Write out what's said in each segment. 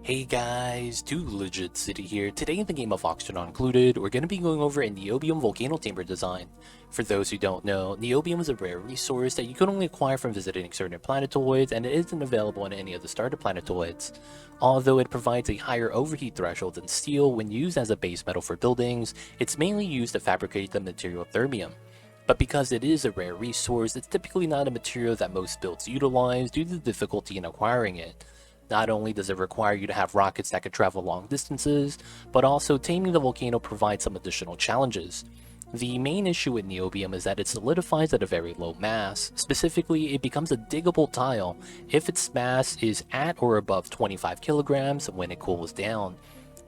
Hey guys, 2Legit City here. Today in the game of Oxygen Not Included, we're going to be going over a Niobium Volcano Tamer design. For those who don't know, Niobium is a rare resource that you can only acquire from visiting certain planetoids, and it isn't available on any of the starter planetoids. Although it provides a higher overheat threshold than steel when used as a base metal for buildings, it's mainly used to fabricate the material thermium. But because it is a rare resource, it's typically not a material that most builds utilize due to the difficulty in acquiring it. Not only does it require you to have rockets that can travel long distances, but also taming the volcano provides some additional challenges. The main issue with niobium is that it solidifies at a very low mass. Specifically, it becomes a diggable tile if its mass is at or above 25 kilograms when it cools down.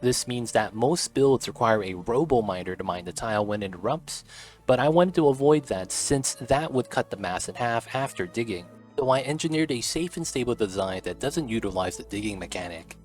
This means that most builds require a robo miner to mine the tile when it erupts, but I wanted to avoid that since that would cut the mass in half after digging. So I engineered a safe and stable design that doesn't utilize the digging mechanic.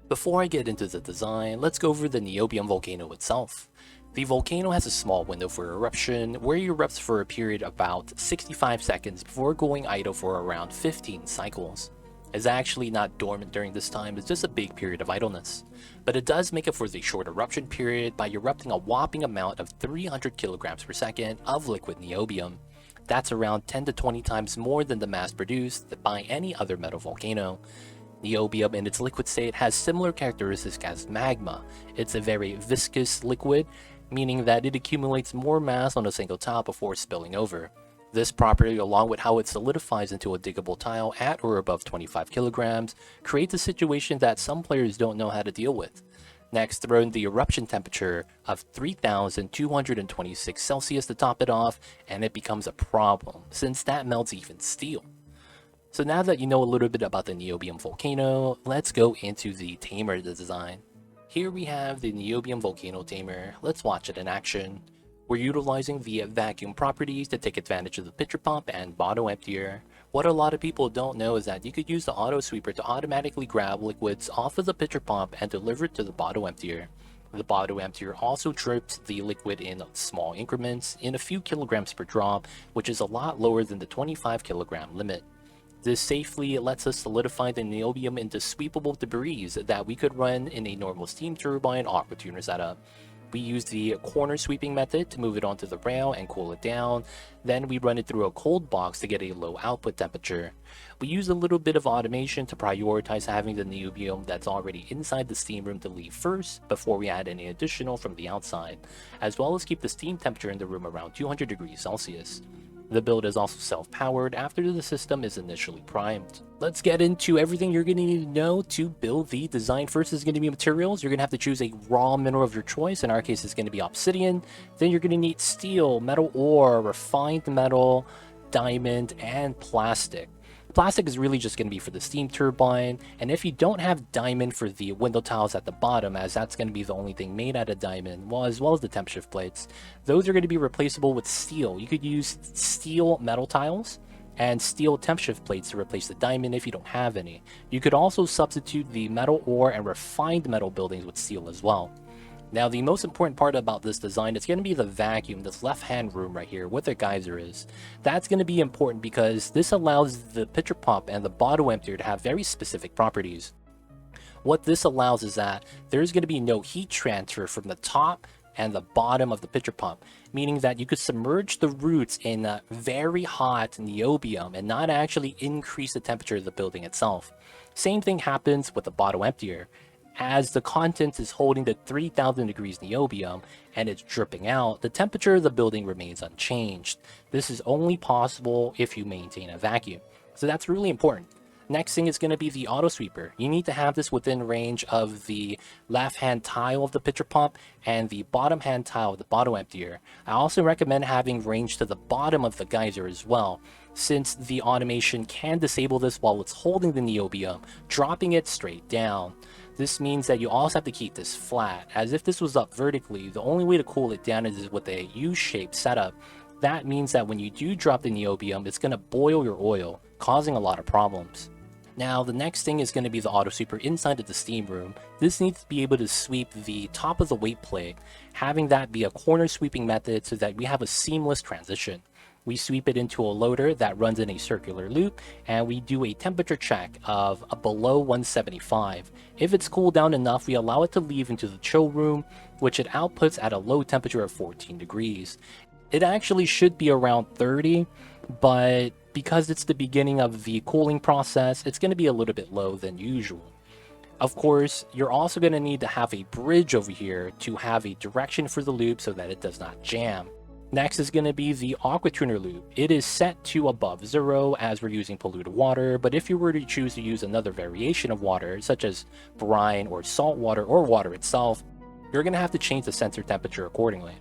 Before I get into the design, let's go over the Niobium volcano itself. The volcano has a small window for eruption, where it erupts for a period of about 65 seconds before going idle for around 15 cycles. It's actually not dormant during this time, it's just a big period of idleness. But it does make up for the short eruption period by erupting a whopping amount of 300 kilograms per second of liquid niobium. That's around 10 to 20 times more than the mass produced by any other metal volcano. Niobium in its liquid state has similar characteristics as magma. It's a very viscous liquid, meaning that it accumulates more mass on a single tile before spilling over. This property, along with how it solidifies into a diggable tile at or above 25 kilograms, creates a situation that some players don't know how to deal with. Next, throw in the eruption temperature of 3226 Celsius to top it off, and it becomes a problem, since that melts even steel. So now that you know a little bit about the Niobium volcano, let's go into the Tamer design. Here we have the Niobium Volcano Tamer. Let's watch it in action. We're utilizing the vacuum properties to take advantage of the pitcher pump and bottle emptier. What a lot of people don't know is that you could use the auto sweeper to automatically grab liquids off of the pitcher pump and deliver it to the bottle emptier. The bottle emptier also drips the liquid in small increments in a few kilograms per drop, which is a lot lower than the 25 kilogram limit. This safely lets us solidify the niobium into sweepable debris that we could run in a normal steam turbine aqua tuner setup. We use the corner sweeping method to move it onto the rail and cool it down. Then we run it through a cold box to get a low output temperature. We use a little bit of automation to prioritize having the niobium that's already inside the steam room to leave first before we add any additional from the outside, as well as keep the steam temperature in the room around 200 degrees Celsius. The build is also self-powered after the system is initially primed. Let's get into everything you're going to need to know to build the design. First is going to be materials. You're going to have to choose a raw mineral of your choice. In our case, it's going to be obsidian. Then you're going to need steel, metal ore, refined metal, diamond, and plastic. Plastic is really just going to be for the steam turbine, and if you don't have diamond for the window tiles at the bottom, as that's going to be the only thing made out of diamond, well, as well as the temp shift plates, those are going to be replaceable with steel. You could use steel metal tiles and steel temp shift plates to replace the diamond if you don't have any. You could also substitute the metal ore and refined metal buildings with steel as well. Now, the most important part about this design is going to be the vacuum, this left-hand room right here, what the geyser is. That's going to be important because this allows the pitcher pump and the bottle emptier to have very specific properties. What this allows is that there's going to be no heat transfer from the top and the bottom of the pitcher pump, meaning that you could submerge the roots in very hot niobium and not actually increase the temperature of the building itself. Same thing happens with the bottle emptier. As the contents is holding the 3000 degrees niobium and it's dripping out, the temperature of the building remains unchanged. This is only possible if you maintain a vacuum. So that's really important. Next thing is going to be the auto sweeper. You need to have this within range of the left hand tile of the pitcher pump and the bottom hand tile of the bottle emptier. I also recommend having range to the bottom of the geyser as well, since the automation can disable this while it's holding the niobium, dropping it straight down. This means that you also have to keep this flat, as if this was up vertically, the only way to cool it down is with a U-shaped setup. That means that when you do drop the niobium, it's going to boil your oil, causing a lot of problems. Now, the next thing is going to be the auto sweeper inside of the steam room. This needs to be able to sweep the top of the weight plate, having that be a corner sweeping method so that we have a seamless transition. We sweep it into a loader that runs in a circular loop, and we do a temperature check of below 175. If it's cooled down enough, we allow it to leave into the chill room, which it outputs at a low temperature of 14 degrees. It actually should be around 30, but because it's the beginning of the cooling process, it's going to be a little bit low than usual. Of course, you're also going to need to have a bridge over here to have a direction for the loop so that it does not jam. Next is going to be the aqua tuner loop. It is set to above 0 as we're using polluted water, but if you were to choose to use another variation of water, such as brine or salt water or water itself, you're going to have to change the sensor temperature accordingly.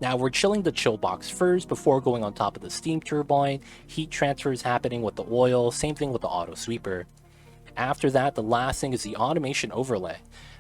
Now we're chilling the chill box first before going on top of the steam turbine. Heat transfer is happening with the oil, same thing with the auto sweeper. After that, the last thing is the automation overlay.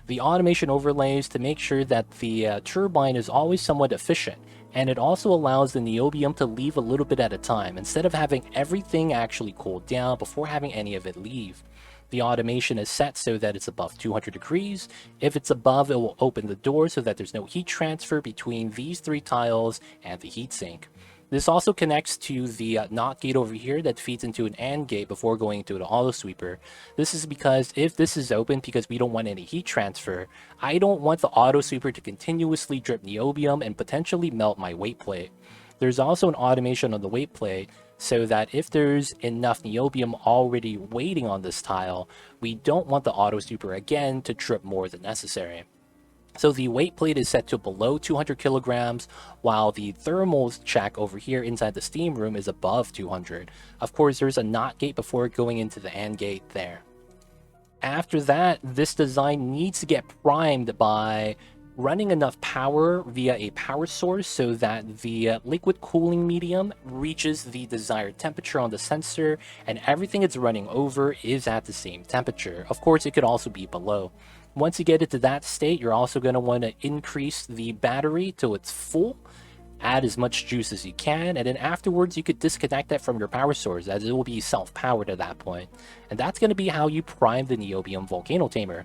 The automation overlay is to make sure that the turbine is always somewhat efficient, and it also allows the niobium to leave a little bit at a time instead of having everything actually cool down before having any of it leave. The automation is set so that it's above 200 degrees. If it's above, it will open the door so that there's no heat transfer between these 3 tiles and the heatsink. This also connects to the NOT gate over here that feeds into an AND gate before going into the auto sweeper. This is because if this is open because we don't want any heat transfer, I don't want the auto sweeper to continuously drip niobium and potentially melt my weight plate. There's also an automation on the weight plate so that if there's enough niobium already waiting on this tile, we don't want the auto sweeper again to trip more than necessary. So the weight plate is set to below 200 kilograms, while the thermal check over here inside the steam room is above 200. Of course, there's a NOT gate before going into the AND gate there. After that, this design needs to get primed by running enough power via a power source so that the liquid cooling medium reaches the desired temperature on the sensor and everything it's running over is at the same temperature. Of course, it could also be below. Once you get it to that state, you're also going to want to increase the battery till it's full, add as much juice as you can, and then afterwards you could disconnect that from your power source as it will be self-powered at that point. And that's going to be how you prime the Niobium Volcano Tamer.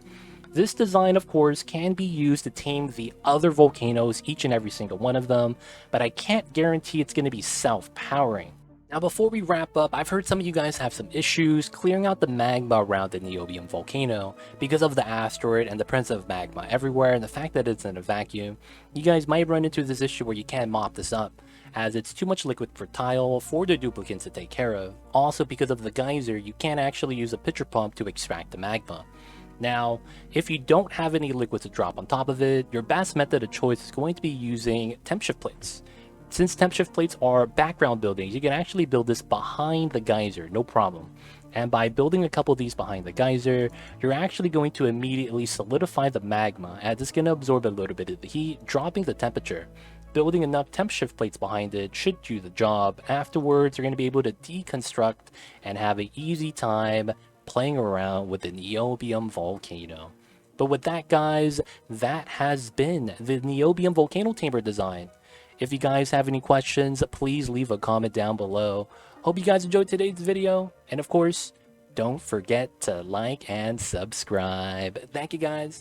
This design, of course, can be used to tame the other volcanoes, each and every single one of them, but I can't guarantee it's going to be self-powering. Now, before we wrap up, I've heard some of you guys have some issues clearing out the magma around the Niobium volcano because of the asteroid and the presence of magma everywhere and the fact that it's in a vacuum. You guys might run into this issue where you can't mop this up, as it's too much liquid per tile for the duplicants to take care of. Also, because of the geyser, you can't actually use a pitcher pump to extract the magma. Now, if you don't have any liquid to drop on top of it, your best method of choice is going to be using temp shift plates. Since temp shift plates are background buildings, you can actually build this behind the geyser, no problem. And by building a couple of these behind the geyser, you're actually going to immediately solidify the magma, as it's going to absorb a little bit of the heat, dropping the temperature. Building enough temp shift plates behind it should do the job. Afterwards, you're going to be able to deconstruct and have an easy time playing around with the Niobium volcano. But with that, guys, that has been the Niobium Volcano Tamer design. If you guys have any questions, please leave a comment down below. Hope you guys enjoyed today's video. And of course, don't forget to like and subscribe. Thank you, guys.